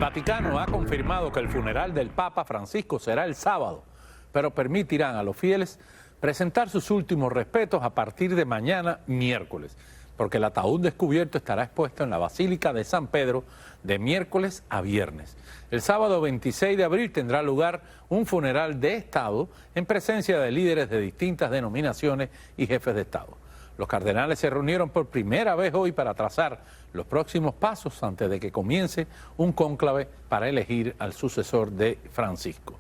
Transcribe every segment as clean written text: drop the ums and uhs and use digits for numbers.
Vaticano ha confirmado que el funeral del Papa Francisco será el sábado, pero permitirán a los fieles presentar sus últimos respetos a partir de mañana miércoles, porque el ataúd descubierto estará expuesto en la Basílica de San Pedro de miércoles a viernes. El sábado 26 de abril tendrá lugar un funeral de Estado en presencia de líderes de distintas denominaciones y jefes de Estado. Los cardenales se reunieron por primera vez hoy para trazar los próximos pasos antes de que comience un cónclave para elegir al sucesor de Francisco.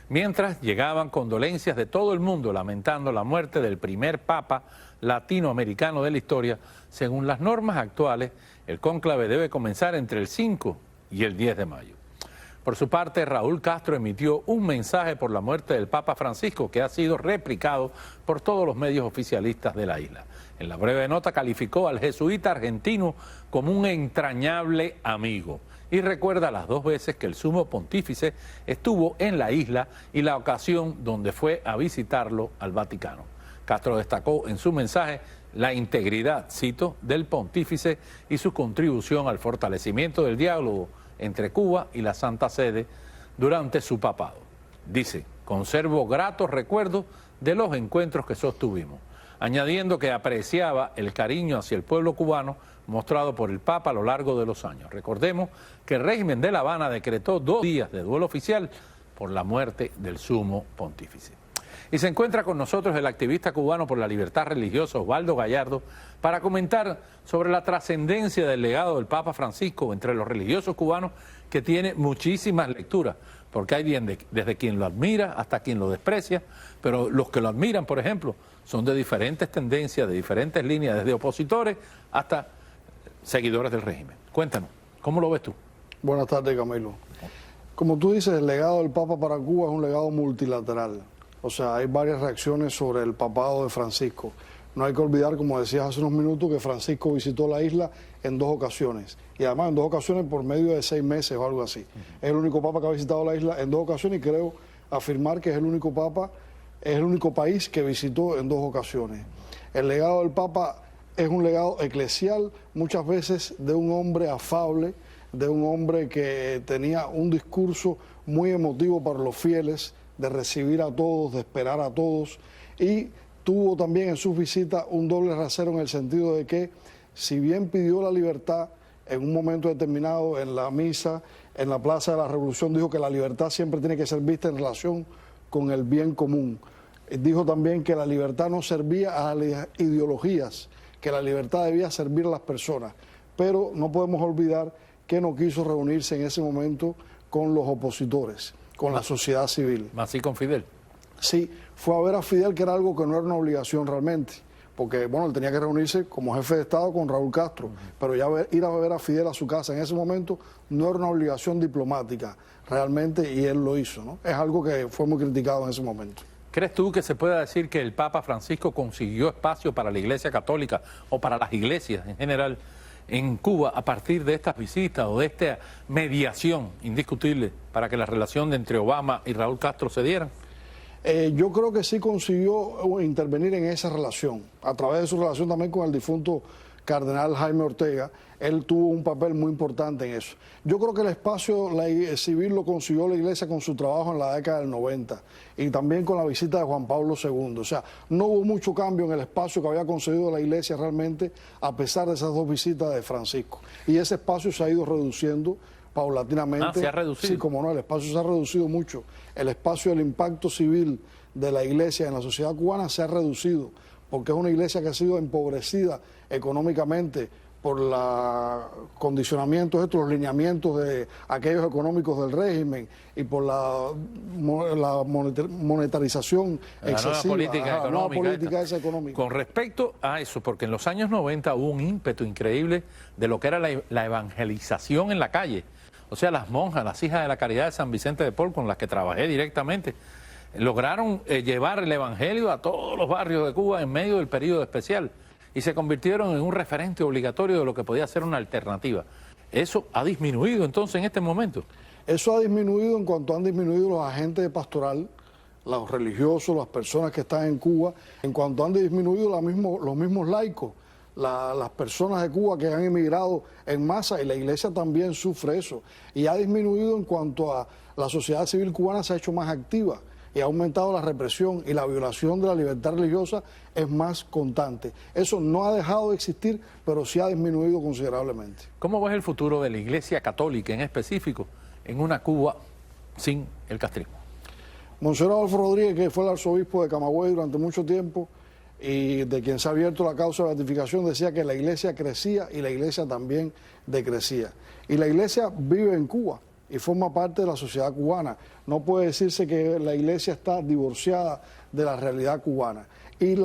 Mientras llegaban condolencias de todo el mundo lamentando la muerte del primer papa latinoamericano de la historia, según las normas actuales, el cónclave debe comenzar entre el 5 y el 10 de mayo. Por su parte, Raúl Castro emitió un mensaje por la muerte del Papa Francisco que ha sido replicado por todos los medios oficialistas de la isla. En la breve nota calificó al jesuita argentino como un entrañable amigo y recuerda las 2 veces que el sumo pontífice estuvo en la isla y la ocasión donde fue a visitarlo al Vaticano. Castro destacó en su mensaje la integridad, cito, del pontífice y su contribución al fortalecimiento del diálogo entre Cuba y la Santa Sede durante su papado. Dice, conservo gratos recuerdos de los encuentros que sostuvimos, añadiendo que apreciaba el cariño hacia el pueblo cubano mostrado por el Papa a lo largo de los años. Recordemos que el régimen de La Habana decretó 2 días de duelo oficial por la muerte del sumo pontífice. Y se encuentra con nosotros el activista cubano por la libertad religiosa Osvaldo Gallardo para comentar sobre la trascendencia del legado del Papa Francisco entre los religiosos cubanos, que tiene muchísimas lecturas, porque hay desde quien lo admira hasta quien lo desprecia, pero los que lo admiran, por ejemplo, son de diferentes tendencias, de diferentes líneas, desde opositores hasta seguidores del régimen. Cuéntanos, ¿cómo lo ves tú? Buenas tardes, Camilo. Como tú dices, el legado del Papa para Cuba es un legado multilateral. O sea, hay varias reacciones sobre el papado de Francisco. No hay que olvidar, como decías hace unos minutos, que Francisco visitó la isla en 2 ocasiones. Y además en 2 ocasiones por medio de 6 meses o algo así. Es el único papa que ha visitado la isla en 2 ocasiones y creo afirmar que es el único papa, es el único país que visitó en 2 ocasiones. El legado del Papa es un legado eclesial, muchas veces de un hombre afable, de un hombre que tenía un discurso muy emotivo para los fieles, de recibir a todos, de esperar a todos, y tuvo también en sus visitas un doble rasero en el sentido de que, si bien pidió la libertad en un momento determinado en la misa, en la Plaza de la Revolución, dijo que la libertad siempre tiene que ser vista en relación con el bien común. Dijo también que la libertad no servía a las ideologías, que la libertad debía servir a las personas, pero no podemos olvidar que no quiso reunirse en ese momento con los opositores, con la sociedad civil. ¿Más sí con Fidel? Sí, fue a ver a Fidel, que era algo que no era una obligación realmente, porque bueno, él tenía que reunirse como jefe de Estado con Raúl Castro, pero ya ir a ver a Fidel a su casa en ese momento no era una obligación diplomática realmente, y él lo hizo, ¿no? Es algo que fue muy criticado en ese momento. ¿Crees tú que se pueda decir que el Papa Francisco consiguió espacio para la Iglesia Católica o para las iglesias en general en Cuba a partir de estas visitas o de esta mediación indiscutible para que la relación entre Obama y Raúl Castro se diera? Yo creo que sí consiguió intervenir en esa relación, a través de su relación también con el difunto cardenal Jaime Ortega. Él tuvo un papel muy importante en eso. Yo creo que el espacio civil lo consiguió la Iglesia con su trabajo en la década del 90 y también con la visita de Juan Pablo II. O sea, no hubo mucho cambio en el espacio que había conseguido la Iglesia realmente, a pesar de esas 2 visitas de Francisco. Y ese espacio se ha ido reduciendo paulatinamente. ¿Se ha reducido? Sí, como no, el espacio se ha reducido mucho. El espacio del impacto civil de la Iglesia en la sociedad cubana se ha reducido, porque es una iglesia que ha sido empobrecida económicamente por los condicionamientos, los lineamientos de aquellos económicos del régimen y por la monetarización excesiva, la nueva política esa económica. Con respecto a eso, porque en los años 90 hubo un ímpetu increíble de lo que era la evangelización en la calle. O sea, las monjas, las hijas de la Caridad de San Vicente de Paul, con las que trabajé directamente, lograron llevar el evangelio a todos los barrios de Cuba en medio del periodo especial y se convirtieron en un referente obligatorio de lo que podía ser una alternativa. ¿Eso ha disminuido entonces en este momento? Eso ha disminuido en cuanto han disminuido los agentes de pastoral, los religiosos, las personas que están en Cuba, en cuanto han disminuido los mismos laicos. las personas de Cuba que han emigrado en masa, y la iglesia también sufre eso. Y ha disminuido en cuanto a la sociedad civil cubana, se ha hecho más activa y ha aumentado la represión, y la violación de la libertad religiosa es más constante. Eso no ha dejado de existir, pero sí ha disminuido considerablemente. ¿Cómo ves el futuro de la Iglesia Católica en específico en una Cuba sin el castrismo? Monseñor Adolfo Rodríguez, que fue el arzobispo de Camagüey durante mucho tiempo y de quien se ha abierto la causa de beatificación, decía que la iglesia crecía y la iglesia también decrecía. Y la iglesia vive en Cuba y forma parte de la sociedad cubana. No puede decirse que la iglesia está divorciada de la realidad cubana. Y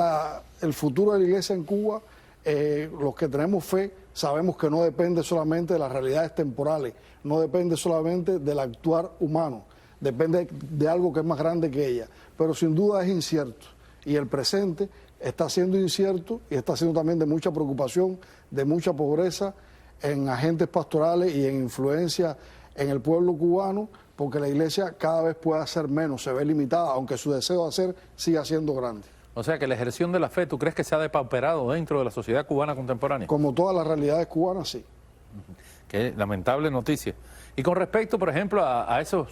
el futuro de la iglesia en Cuba, los que tenemos fe, sabemos que no depende solamente de las realidades temporales, no depende solamente del actuar humano, depende de algo que es más grande que ella, pero sin duda es incierto, y el presente está siendo incierto y está siendo también de mucha preocupación, de mucha pobreza en agentes pastorales y en influencia en el pueblo cubano, porque la iglesia cada vez puede hacer menos, se ve limitada, aunque su deseo de hacer siga siendo grande. O sea que la ejerción de la fe, ¿tú crees que se ha depauperado dentro de la sociedad cubana contemporánea? Como todas las realidades cubanas, sí. Qué lamentable noticia. Y con respecto, por ejemplo, a esos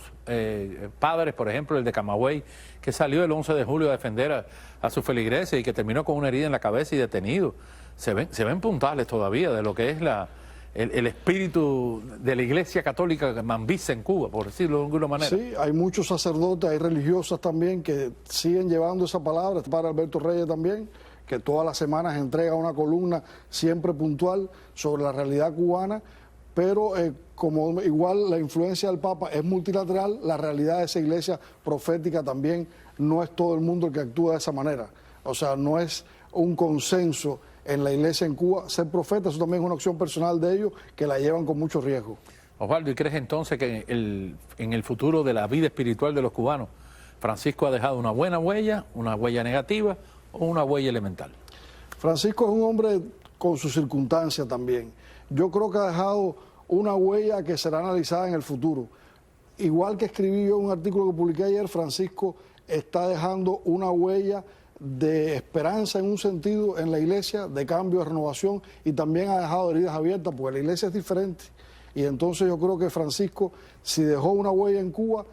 padres, por ejemplo, el de Camagüey, que salió el 11 de julio a defender a su feligreses y que terminó con una herida en la cabeza y detenido, se ven puntales todavía de lo que es el espíritu de la Iglesia Católica mambisa en Cuba, por decirlo de alguna manera. Sí, hay muchos sacerdotes, hay religiosas también que siguen llevando esa palabra. Para Alberto Reyes también, que todas las semanas entrega una columna siempre puntual sobre la realidad cubana, pero como igual la influencia del Papa es multilateral, la realidad de esa iglesia profética también no es todo el mundo el que actúa de esa manera. O sea, no es un consenso en la iglesia en Cuba ser profeta, eso también es una opción personal de ellos que la llevan con mucho riesgo. Osvaldo, ¿y crees entonces que en el futuro de la vida espiritual de los cubanos, Francisco ha dejado una buena huella, una huella negativa o una huella elemental? Francisco es un hombre con sus circunstancias también. Yo creo que ha dejado una huella que será analizada en el futuro. Igual que escribí yo un artículo que publiqué ayer, Francisco está dejando una huella de esperanza en un sentido en la iglesia, de cambio, de renovación, y también ha dejado heridas abiertas, porque la iglesia es diferente. Y entonces yo creo que Francisco, si dejó una huella en Cuba,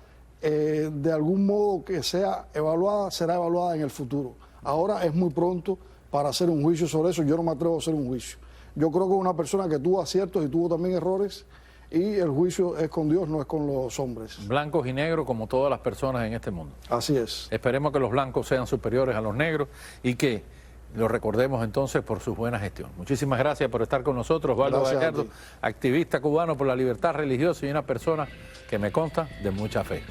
de algún modo que sea evaluada, será evaluada en el futuro. Ahora es muy pronto para hacer un juicio sobre eso, yo no me atrevo a hacer un juicio. Yo creo que es una persona que tuvo aciertos y tuvo también errores, y el juicio es con Dios, no es con los hombres. Blancos y negros como todas las personas en este mundo. Así es. Esperemos que los blancos sean superiores a los negros y que lo recordemos entonces por su buena gestión. Muchísimas gracias por estar con nosotros, Osvaldo Gallardo, activista cubano por la libertad religiosa y una persona que me consta de mucha fe.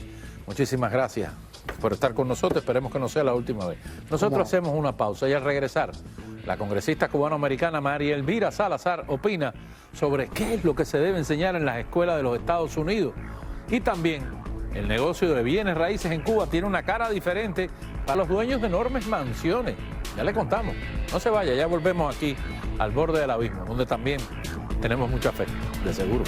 Muchísimas gracias por estar con nosotros, esperemos que no sea la última vez. Nosotros hacemos una pausa y al regresar, la congresista cubano-americana María Elvira Salazar opina sobre qué es lo que se debe enseñar en las escuelas de los Estados Unidos. Y también el negocio de bienes raíces en Cuba tiene una cara diferente para los dueños de enormes mansiones. Ya le contamos. No se vaya, ya volvemos aquí al borde del abismo, donde también tenemos mucha fe, de seguro.